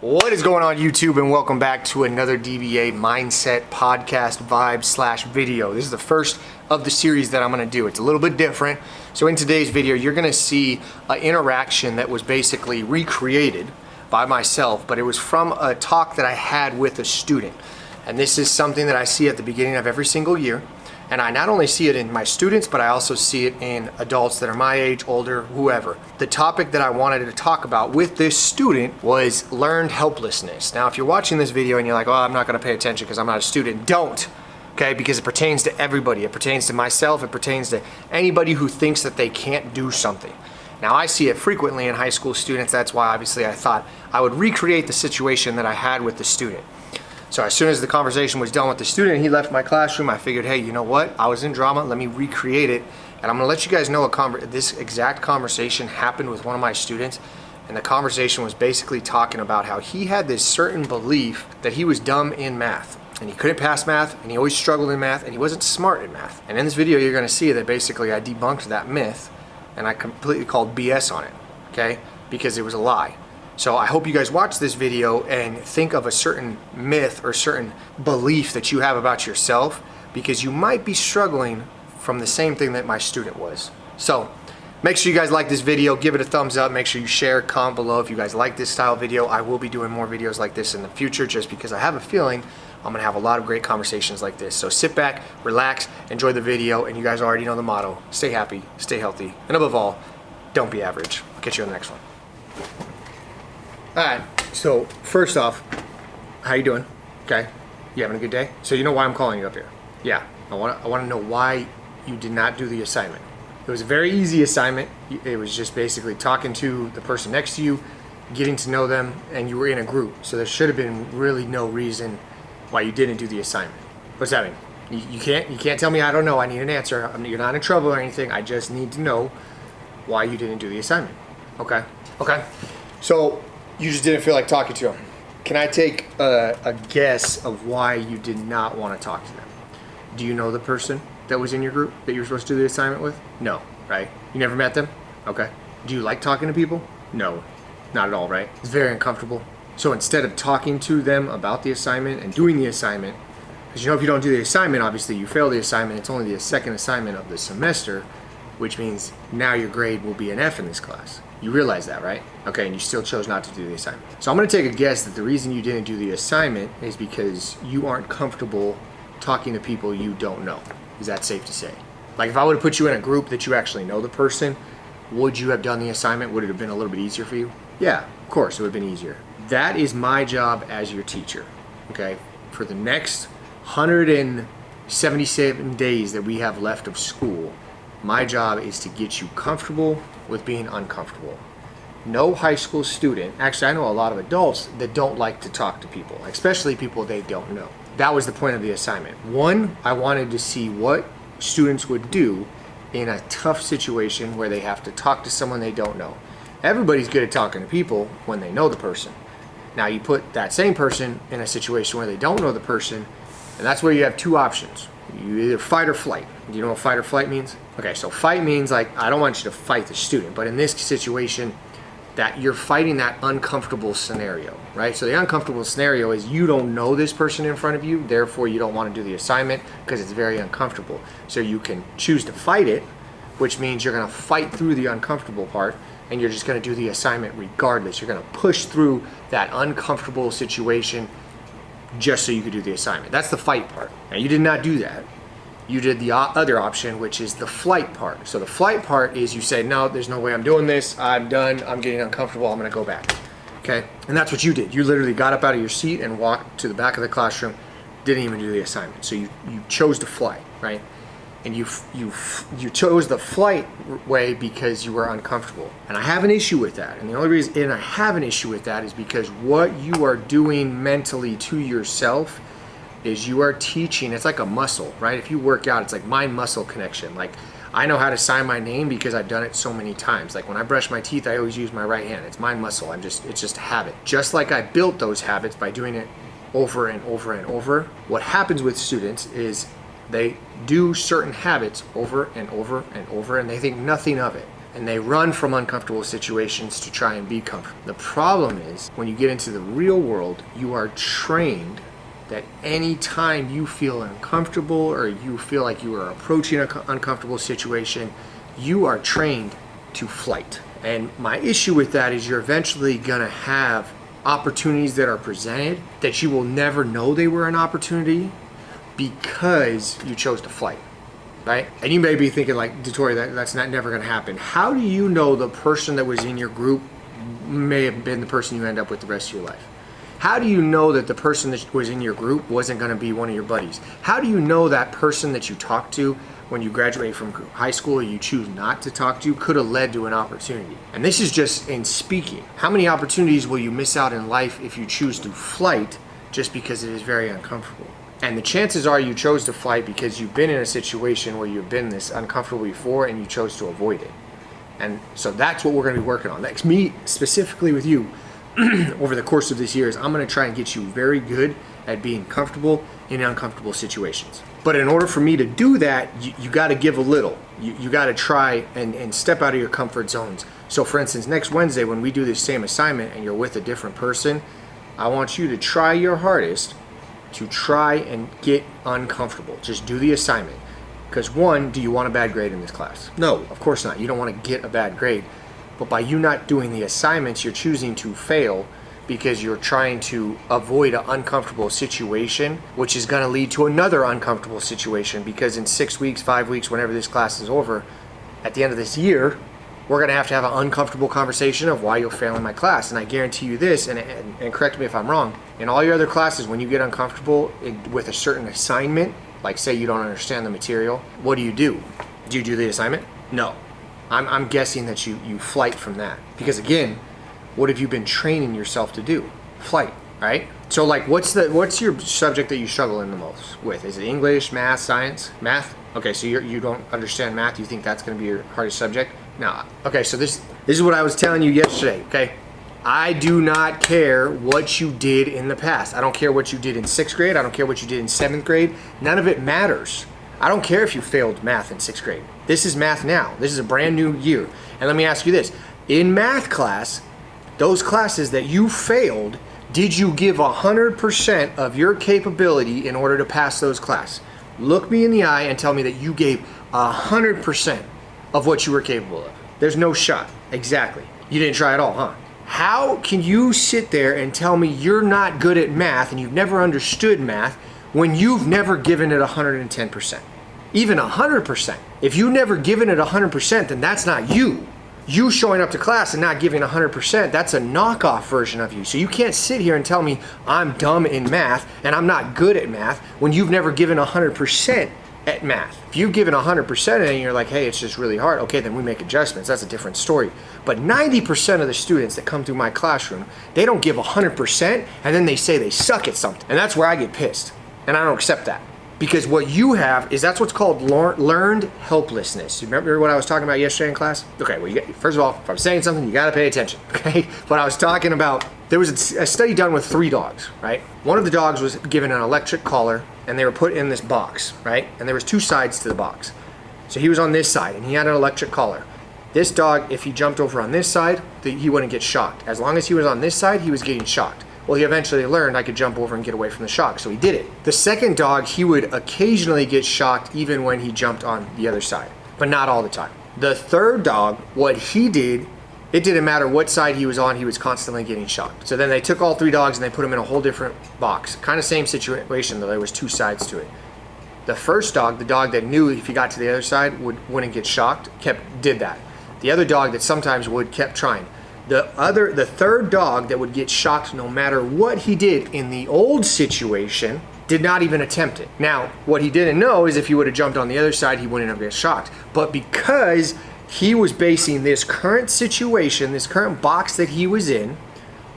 What is going on YouTube, and welcome back to another D.B.A. Mindset Podcast Vibe / video. This is the first of the series that I'm going to do. It's a little bit different. So in today's video, you're going to see an interaction that was basically recreated by myself, but it was from a talk that I had with a student. And this is something that I see at the beginning of every single year. And I not only see it in my students, but I also see it in adults that are my age, older, whoever. The topic that I wanted to talk about with this student was learned helplessness. Now, if you're watching this video and you're like, oh, I'm not gonna pay attention because I'm not a student, don't, okay? Because it pertains to everybody. It pertains to myself, it pertains to anybody who thinks that they can't do something. Now, I see it frequently in high school students. That's why obviously I thought I would recreate the situation that I had with the student. So as soon as the conversation was done with the student, he left my classroom, I figured, hey, you know what? I was in drama, let me recreate it. And I'm gonna let you guys know this exact conversation happened with one of my students. And the conversation was basically talking about how he had this certain belief that he was dumb in math. And he couldn't pass math, and he always struggled in math, and he wasn't smart in math. And in this video, you're gonna see that basically I debunked that myth, and I completely called BS on it, okay? Because it was a lie. So I hope you guys watch this video and think of a certain myth or certain belief that you have about yourself, because you might be struggling from the same thing that my student was. So make sure you guys like this video, give it a thumbs up, make sure you share, comment below if you guys like this style video. I will be doing more videos like this in the future, just because I have a feeling I'm gonna have a lot of great conversations like this. So sit back, relax, enjoy the video, and you guys already know the motto: stay happy, stay healthy, and above all, don't be average. I'll catch you on the next one. Alright, so first off, how you doing? Okay, you having a good day? So you know why I'm calling you up here? Yeah, I want to know why you did not do the assignment. It was a very easy assignment. It was just basically talking to the person next to you, getting to know them, and you were in a group. So there should have been really no reason why you didn't do the assignment. What's that mean? You can't tell me I don't know. I need an answer. You're not in trouble or anything. I just need to know why you didn't do the assignment. Okay. So you just didn't feel like talking to them. Can I take a guess of why you did not want to talk to them? Do you know the person that was in your group that you were supposed to do the assignment with? No, right? You never met them? Okay. Do you like talking to people? No, not at all, right? It's very uncomfortable. So instead of talking to them about the assignment and doing the assignment, because you know if you don't do the assignment, obviously you fail the assignment. It's only the second assignment of the semester, which means now your grade will be an F in this class. You realize that, right? Okay, and you still chose not to do the assignment. So I'm gonna take a guess that the reason you didn't do the assignment is because you aren't comfortable talking to people you don't know. Is that safe to say? Like if I would have put you in a group that you actually know the person, would you have done the assignment? Would it have been a little bit easier for you? Yeah, of course, it would have been easier. That is my job as your teacher, okay? For the next 177 days that we have left of school, my job is to get you comfortable with being uncomfortable. No high school student, actually I know a lot of adults that don't like to talk to people, especially people they don't know. That was the point of the assignment. One, I wanted to see what students would do in a tough situation where they have to talk to someone they don't know. Everybody's good at talking to people when they know the person. Now you put that same person in a situation where they don't know the person, and that's where you have two options. You either fight or flight. Do you know what fight or flight means? Okay, so fight means like, I don't want you to fight the student, but in this situation, that you're fighting that uncomfortable scenario, right? So the uncomfortable scenario is you don't know this person in front of you, therefore you don't want to do the assignment because it's very uncomfortable. So you can choose to fight it, which means you're gonna fight through the uncomfortable part, and you're just gonna do the assignment regardless. You're gonna push through that uncomfortable situation just so you could do the assignment. That's the fight part. Now you did not do that. You did the other option, which is the flight part. So the flight part is you say, no, there's no way I'm doing this. I'm done. I'm getting uncomfortable. I'm going to go back. Okay? And that's what you did. You literally got up out of your seat and walked to the back of the classroom, didn't even do the assignment. So you chose to fly, right? And you chose the flight way because you were uncomfortable. And I have an issue with that. And the only reason I have an issue with that is because what you are doing mentally to yourself is you are teaching. It's like a muscle, right? If you work out, it's like mind-muscle connection. Like I know how to sign my name because I've done it so many times. Like when I brush my teeth, I always use my right hand. It's mind muscle. It's just a habit. Just like I built those habits by doing it over and over and over. What happens with students is they do certain habits over and over and over, and they think nothing of it. and they run from uncomfortable situations to try and be comfortable. The problem is when you get into the real world, you are trained that any time you feel uncomfortable or you feel like you are approaching an uncomfortable situation, you are trained to flight. And my issue with that is you're eventually gonna have opportunities that are presented that you will never know they were an opportunity because you chose to flight, right? And you may be thinking like, Dettorre, that's never gonna happen. How do you know the person that was in your group may have been the person you end up with the rest of your life? How do you know that the person that was in your group wasn't gonna be one of your buddies? How do you know that person that you talked to when you graduate from high school or you choose not to talk to could have led to an opportunity? And this is just in speaking. How many opportunities will you miss out in life if you choose to flight just because it is very uncomfortable? And the chances are you chose to flight because you've been in a situation where you've been this uncomfortable before and you chose to avoid it. And so that's what we're gonna be working on. That's me specifically with you over the course of this year is I'm gonna try and get you very good at being comfortable in uncomfortable situations. But in order for me to do that, you gotta give a little. You gotta try and step out of your comfort zones. So for instance, next Wednesday when we do this same assignment and you're with a different person, I want you to try your hardest to try and get uncomfortable. Just do the assignment. Because one, do you want a bad grade in this class? No, of course not. You don't want to get a bad grade. But by you not doing the assignments, you're choosing to fail because you're trying to avoid an uncomfortable situation, which is going to lead to another uncomfortable situation because in 6 weeks, 5 weeks, whenever this class is over, at the end of this year, we're going to have an uncomfortable conversation of why you're failing my class. And I guarantee you this, and correct me if I'm wrong, in all your other classes, when you get uncomfortable with a certain assignment, like say you don't understand the material, what do? Do you do the assignment? No. I'm guessing that you flight from that. Because again, what have you been training yourself to do? Flight, right? So like what's your subject that you struggle in the most with? Is it English, math, science? Math? Okay, so you don't understand math, you think that's gonna be your hardest subject? No. Okay, so this is what I was telling you yesterday, okay? I do not care what you did in the past. I don't care what you did in 6th grade. I don't care what you did in 7th grade. None of it matters. I don't care if you failed math in 6th grade. This is math now. This is a brand new year. And let me ask you this. In math class, those classes that you failed, did you give 100% of your capability in order to pass those classes? Look me in the eye and tell me that you gave 100% of what you were capable of. There's no shot. Exactly. You didn't try at all, huh? How can you sit there and tell me you're not good at math and you've never understood math when you've never given it 110%? Even 100%. If you've never given it 100%, then that's not you. You showing up to class and not giving 100%, that's a knockoff version of you. So you can't sit here and tell me I'm dumb in math and I'm not good at math when you've never given 100% at math. If you've given 100% and you're like, hey, it's just really hard, okay, then we make adjustments. That's a different story. But 90% of the students that come through my classroom, they don't give 100% and then they say they suck at something. And that's where I get pissed. And I don't accept that. Because what you have is that's what's called learned helplessness. You remember what I was talking about yesterday in class? Okay, well, first of all, if I'm saying something, you gotta pay attention, okay? What I was talking about, there was a study done with 3 dogs, right? One of the dogs was given an electric collar and they were put in this box, right? And there was 2 sides to the box. So he was on this side and he had an electric collar. This dog, if he jumped over on this side, he wouldn't get shocked. As long as he was on this side, he was getting shocked. Well, he eventually learned I could jump over and get away from the shock, so he did it. The second dog, he would occasionally get shocked even when he jumped on the other side, but not all the time. The third dog, what he did, it didn't matter what side he was on, he was constantly getting shocked. So then they took all 3 dogs and they put them in a whole different box. Kind of same situation, though there was 2 sides to it. The first dog, the dog that knew if he got to the other side wouldn't get shocked, did that. The other dog that sometimes would kept trying. The third dog that would get shocked no matter what he did in the old situation did not even attempt it. Now, what he didn't know is if he would have jumped on the other side, he wouldn't have get shocked. But because he was basing this current situation, this current box that he was in,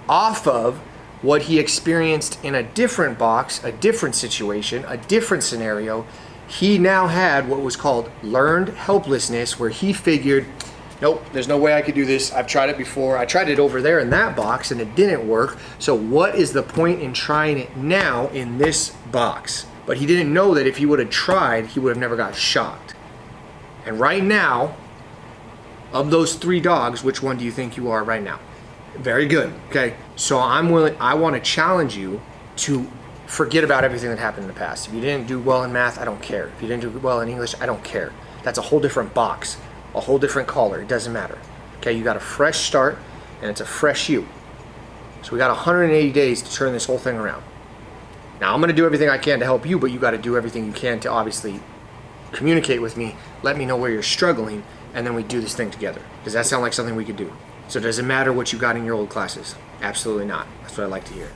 off of what he experienced in a different box, a different situation, a different scenario, he now had what was called learned helplessness, where he figured, nope, there's no way I could do this. I've tried it before. I tried it over there in that box and it didn't work. So what is the point in trying it now in this box? But he didn't know that if he would have tried, he would have never got shocked. And right now, Of those 3 dogs, which one do you think you are right now? Very good. Okay. So I want to challenge you to forget about everything that happened in the past. If you didn't do well in math, I don't care. If you didn't do well in English, I don't care. That's a whole different box, a whole different color. It doesn't matter. Okay. You got a fresh start and it's a fresh you. So we got 180 days to turn this whole thing around. Now I'm going to do everything I can to help you, but you got to do everything you can to obviously communicate with me, let me know where you're struggling, and then we do this thing together. Does that sound like something we could do? So does it matter what you got in your old classes? Absolutely not. That's what I like to hear.